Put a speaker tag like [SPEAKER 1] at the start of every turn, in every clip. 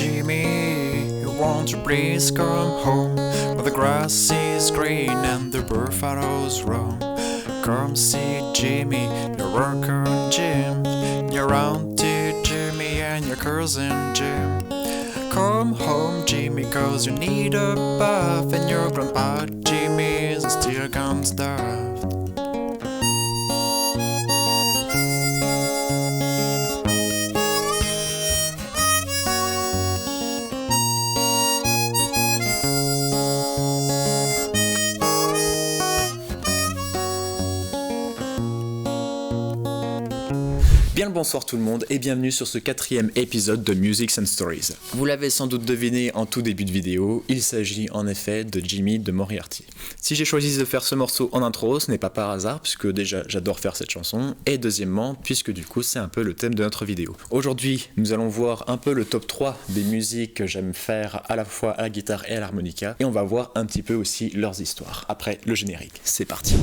[SPEAKER 1] Jimmy, won't you please come home? Where the grass is green and the buffaloes roam. Come see Jimmy, your worker Jim, your auntie Jimmy and your cousin Jim. Come home Jimmy, cause you need a bath, and your grandpa Jimmy is still gone starved.
[SPEAKER 2] Bien le bonsoir tout le monde et bienvenue sur ce 4e épisode de Music and Stories. Vous l'avez sans doute deviné en tout début de vidéo, il s'agit en effet de Jimmy de Moriarty. Si j'ai choisi de faire ce morceau en intro, ce n'est pas par hasard puisque déjà j'adore faire cette chanson et deuxièmement puisque du coup c'est un peu le thème de notre vidéo. Aujourd'hui nous allons voir un peu le top 3 des musiques que j'aime faire à la fois à la guitare et à l'harmonica et on va voir un petit peu aussi leurs histoires. Après le générique, c'est parti.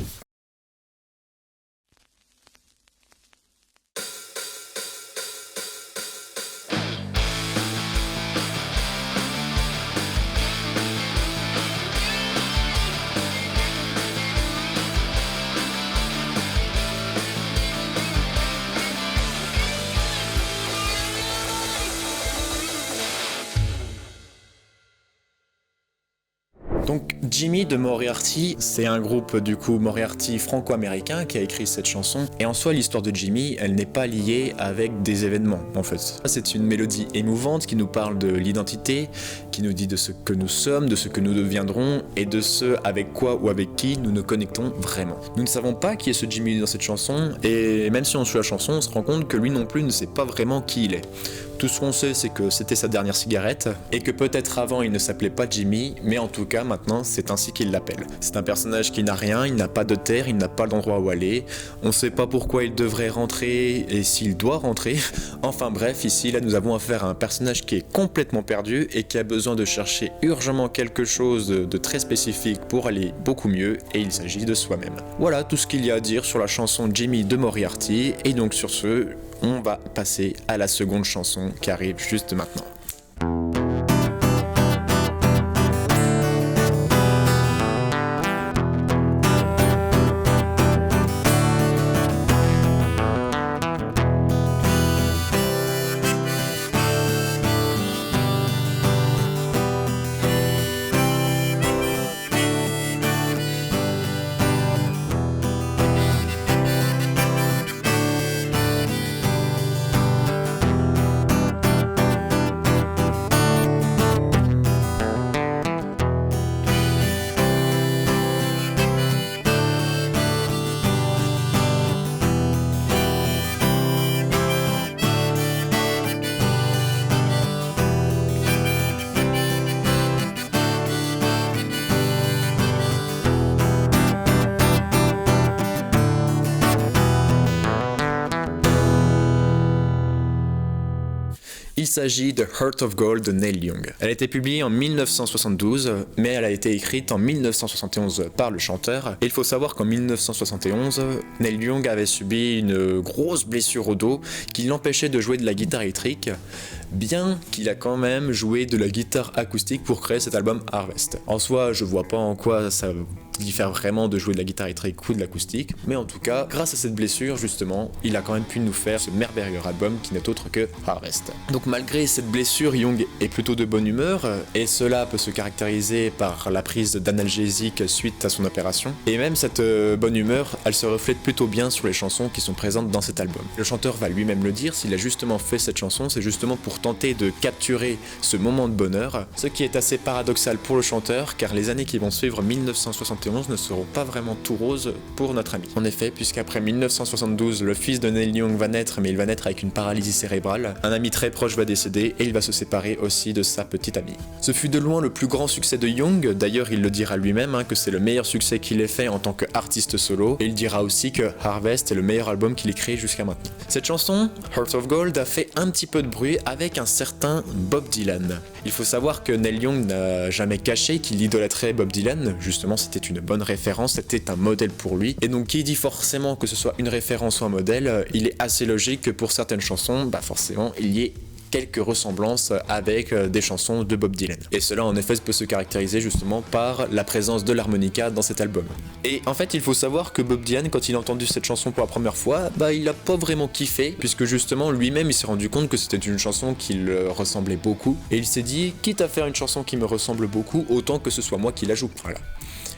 [SPEAKER 2] Donc Jimmy de Moriarty, c'est un groupe du coup Moriarty franco-américain qui a écrit cette chanson et en soi l'histoire de Jimmy, elle n'est pas liée avec des événements en fait. C'est une mélodie émouvante qui nous parle de l'identité, qui nous dit de ce que nous sommes, de ce que nous deviendrons et de ce avec quoi ou avec qui nous nous connectons vraiment. Nous ne savons pas qui est ce Jimmy dans cette chanson et même si on suit la chanson, on se rend compte que lui non plus ne sait pas vraiment qui il est. Tout ce qu'on sait, c'est que c'était sa dernière cigarette et que peut-être avant il ne s'appelait pas Jimmy, mais en tout cas maintenant c'est ainsi qu'il l'appelle. C'est un personnage qui n'a rien, il n'a pas de terre, il n'a pas d'endroit où aller, on ne sait pas pourquoi il devrait rentrer et s'il doit rentrer. Enfin bref, ici là nous avons affaire à un personnage qui est complètement perdu et qui a besoin de chercher urgemment quelque chose de très spécifique pour aller beaucoup mieux et il s'agit de soi-même. Voilà tout ce qu'il y a à dire sur la chanson Jimmy de Moriarty et donc sur ce, on va passer à la seconde chanson qui arrive juste maintenant. Il s'agit de Heart of Gold de Neil Young. Elle a été publiée en 1972, mais elle a été écrite en 1971 par le chanteur. Et il faut savoir qu'en 1971, Neil Young avait subi une grosse blessure au dos qui l'empêchait de jouer de la guitare électrique, bien qu'il a quand même joué de la guitare acoustique pour créer cet album Harvest. En soi, je vois pas en quoi ça diffère vraiment de jouer de la guitare électrique ou de l'acoustique, mais en tout cas, grâce à cette blessure, justement, il a quand même pu nous faire ce merveilleux album qui n'est autre que Harvest. Donc malgré cette blessure, Young est plutôt de bonne humeur, et cela peut se caractériser par la prise d'analgésiques suite à son opération, et même cette bonne humeur, elle se reflète plutôt bien sur les chansons qui sont présentes dans cet album. Le chanteur va lui-même le dire, s'il a justement fait cette chanson, c'est justement pour tenter de capturer ce moment de bonheur, ce qui est assez paradoxal pour le chanteur, car les années qui vont suivre 1971 ne seront pas vraiment tout roses pour notre ami. En effet, puisqu'après 1972, le fils de Neil Young va naître, mais il va naître avec une paralysie cérébrale, un ami très proche va décéder et il va se séparer aussi de sa petite amie. Ce fut de loin le plus grand succès de Young, d'ailleurs il le dira lui-même que c'est le meilleur succès qu'il ait fait en tant qu'artiste solo, et il dira aussi que Harvest est le meilleur album qu'il ait créé jusqu'à maintenant. Cette chanson, Heart of Gold, a fait un petit peu de bruit avec un certain Bob Dylan. Il faut savoir que Neil Young n'a jamais caché qu'il idolâtrait Bob Dylan, justement c'était une bonne référence, c'était un modèle pour lui, et donc qui dit forcément que ce soit une référence ou un modèle, il est assez logique que pour certaines chansons, forcément il y ait quelques ressemblances avec des chansons de Bob Dylan. Et cela en effet peut se caractériser justement par la présence de l'harmonica dans cet album. Et en fait il faut savoir que Bob Dylan, quand il a entendu cette chanson pour la première fois, il a pas vraiment kiffé, puisque justement lui-même il s'est rendu compte que c'était une chanson qui le ressemblait beaucoup, et il s'est dit quitte à faire une chanson qui me ressemble beaucoup, autant que ce soit moi qui la joue. Voilà.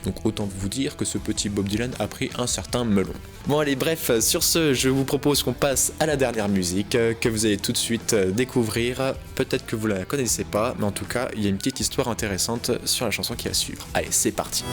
[SPEAKER 2] Donc autant vous dire que ce petit Bob Dylan a pris un certain melon. Bon allez bref, sur ce je vous propose qu'on passe à la dernière musique que vous allez tout de suite découvrir. Peut-être que vous la connaissez pas, mais en tout cas il y a une petite histoire intéressante sur la chanson qui va suivre. Allez c'est parti.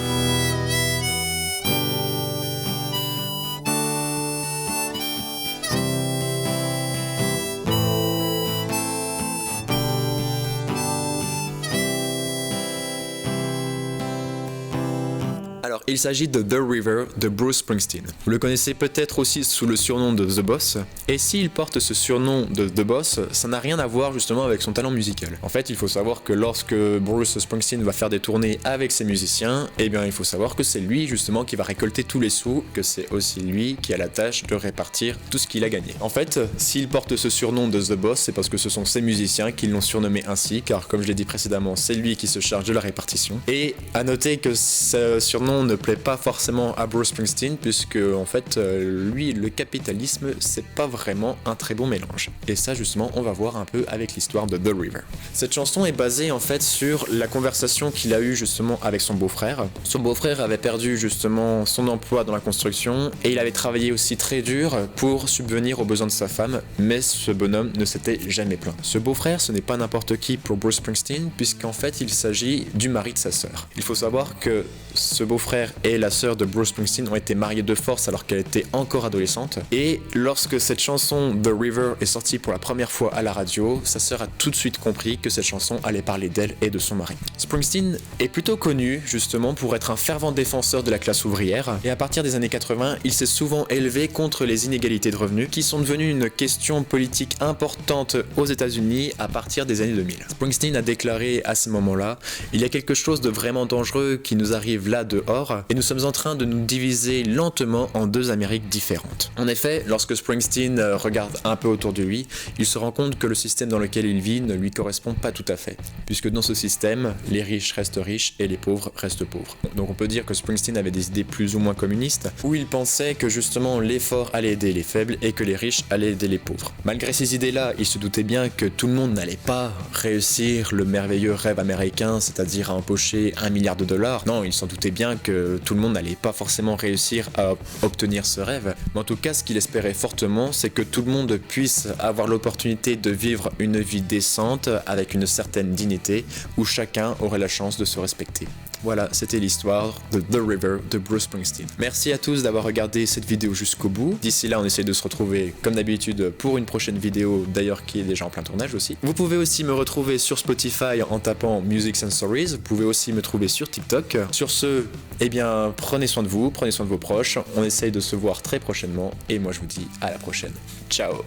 [SPEAKER 2] Alors, il s'agit de The River de Bruce Springsteen. Vous le connaissez peut-être aussi sous le surnom de The Boss, et s'il porte ce surnom de The Boss, ça n'a rien à voir justement avec son talent musical. En fait, il faut savoir que lorsque Bruce Springsteen va faire des tournées avec ses musiciens, eh bien il faut savoir que c'est lui justement qui va récolter tous les sous, que c'est aussi lui qui a la tâche de répartir tout ce qu'il a gagné. En fait, s'il porte ce surnom de The Boss, c'est parce que ce sont ses musiciens qui l'ont surnommé ainsi, car comme je l'ai dit précédemment, c'est lui qui se charge de la répartition. Et à noter que ce surnom ne plaît pas forcément à Bruce Springsteen, puisque en fait lui le capitalisme c'est pas vraiment un très bon mélange, et ça justement on va voir un peu avec l'histoire de The River. Cette chanson est basée en fait sur la conversation qu'il a eue justement avec son beau-frère. Son beau-frère avait perdu justement son emploi dans la construction et il avait travaillé aussi très dur pour subvenir aux besoins de sa femme, mais ce bonhomme ne s'était jamais plaint. Ce beau-frère ce n'est pas n'importe qui pour Bruce Springsteen, puisqu'en fait il s'agit du mari de sa sœur. Il faut savoir que ce beau-frère et la sœur de Bruce Springsteen ont été mariés de force alors qu'elle était encore adolescente, et lorsque cette chanson The River est sortie pour la première fois à la radio, sa sœur a tout de suite compris que cette chanson allait parler d'elle et de son mari. Springsteen est plutôt connu justement pour être un fervent défenseur de la classe ouvrière, et à partir des années 80, il s'est souvent élevé contre les inégalités de revenus qui sont devenues une question politique importante aux États-Unis à partir des années 2000. Springsteen a déclaré à ce moment-là: il y a quelque chose de vraiment dangereux qui nous arrive là dehors, et nous sommes en train de nous diviser lentement en deux Amériques différentes. En effet, lorsque Springsteen regarde un peu autour de lui, il se rend compte que le système dans lequel il vit ne lui correspond pas tout à fait, puisque dans ce système, les riches restent riches et les pauvres restent pauvres. Donc on peut dire que Springsteen avait des idées plus ou moins communistes, où il pensait que justement les forts allaient aider les faibles et que les riches allaient aider les pauvres. Malgré ces idées-là, il se doutait bien que tout le monde n'allait pas réussir le merveilleux rêve américain, c'est-à-dire à empocher $1 milliard. Non, il s'en doutait bien que tout le monde n'allait pas forcément réussir à obtenir ce rêve, mais en tout cas ce qu'il espérait fortement, c'est que tout le monde puisse avoir l'opportunité de vivre une vie décente avec une certaine dignité, où chacun aurait la chance de se respecter. Voilà, c'était l'histoire de The River de Bruce Springsteen. Merci à tous d'avoir regardé cette vidéo jusqu'au bout. D'ici là, on essaie de se retrouver comme d'habitude pour une prochaine vidéo, d'ailleurs qui est déjà en plein tournage aussi. Vous pouvez aussi me retrouver sur Spotify en tapant Music and Stories. Vous pouvez aussi me trouver sur TikTok. Sur ce, eh bien, prenez soin de vous, prenez soin de vos proches. On essaye de se voir très prochainement et moi je vous dis à la prochaine. Ciao!